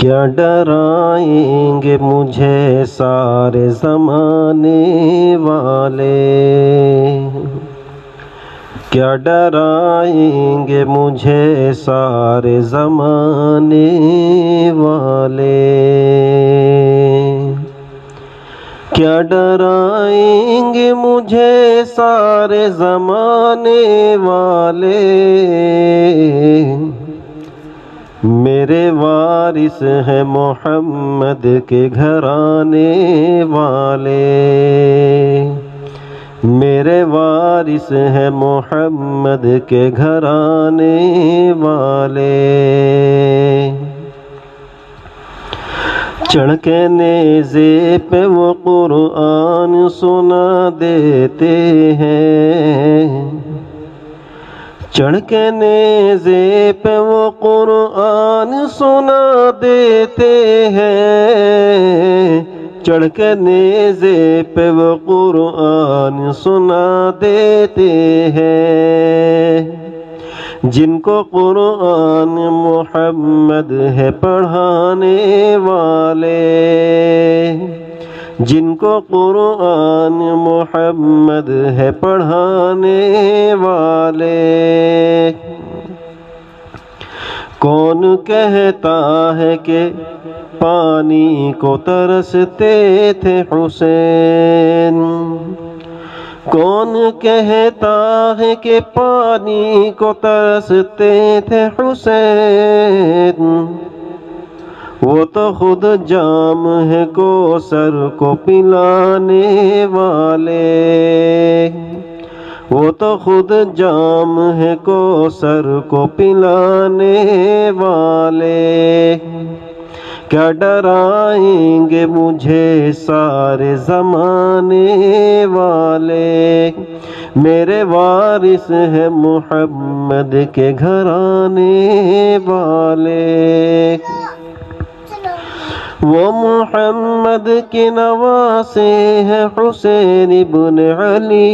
کیا ڈرائیں گے مجھے سارے زمانے والے، کیا ڈرائیں گے مجھے سارے زمانے والے، کیا ڈرائیں گے مجھے سارے زمانے والے، میرے وارث ہیں محمد کے گھرانے والے، میرے وارث ہیں محمد کے گھرانے والے، چڑھ کے نیزے پہ وہ قرآن سنا دیتے ہیں، چڑھ کے نیزے پہ وہ قرآن سنا دیتے ہیں، چڑھ کے نیزے پہ وہ قرآن سنا دیتے ہیں، جن کو قرآن محمد ہے پڑھانے والے، جن کو قرآن محمد ہے پڑھانے والے، کون کہتا ہے کہ پانی کو ترستے تھے حسین، کون کہتا ہے کہ پانی کو ترستے تھے حسین، وہ تو خود جام ہے کوثر کو پلانے والے، وہ تو خود جام ہے کوثر کو پلانے والے، کیا ڈرائیں گے مجھے سارے زمانے والے، میرے وارث ہیں محمد کے گھرانے والے، وہ محمد کے نواسے ہیں حسین ابن علی،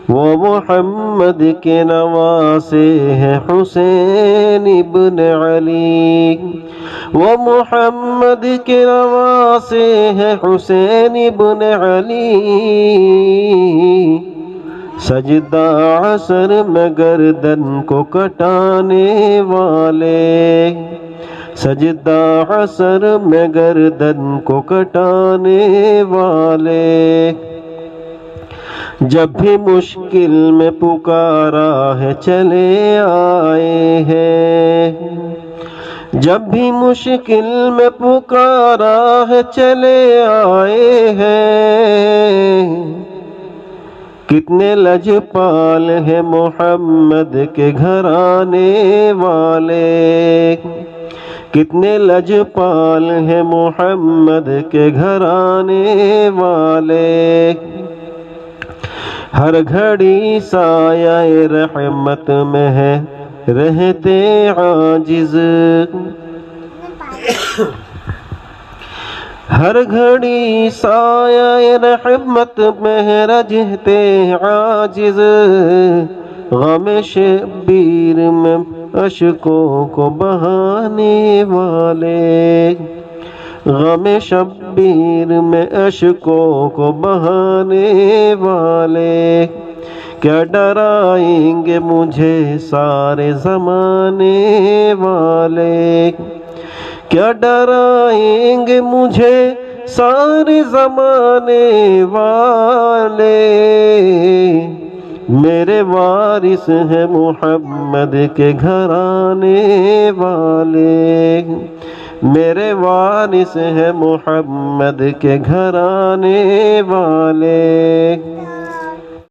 وہ محمد کے نواسے ہیں حسین ابن علی، وہ محمد کے نواسے ہیں حسین ابن علی، سجدہ عصر میں گردن کو کٹانے والے، سجدہ عصر میں گردن کو کٹانے والے، جب بھی مشکل میں پکارا ہے چلے آئے ہیں، جب بھی مشکل میں پکارا ہے چلے آئے ہیں، کتنے لجپال ہیں محمد کے گھرانے والے، کتنے لجپال ہیں محمد کے گھرانے والے، ہر گھڑی سایہ رحمت میں ہے رہتے عاجز، ہر گھڑی سایہ رحمت میں ہے رہتے عاجز، غم شبیر میں اشکوں کو بہانے والے، غم شبیر میں اشکوں کو بہانے والے، کیا ڈرائیں گے مجھے سارے زمانے والے، کیا ڈرائیں گے مجھے سارے زمانے والے، میرے وارث ہیں محمد کے گھرانے والے، میرے وارث ہیں محمد کے گھرانے والے۔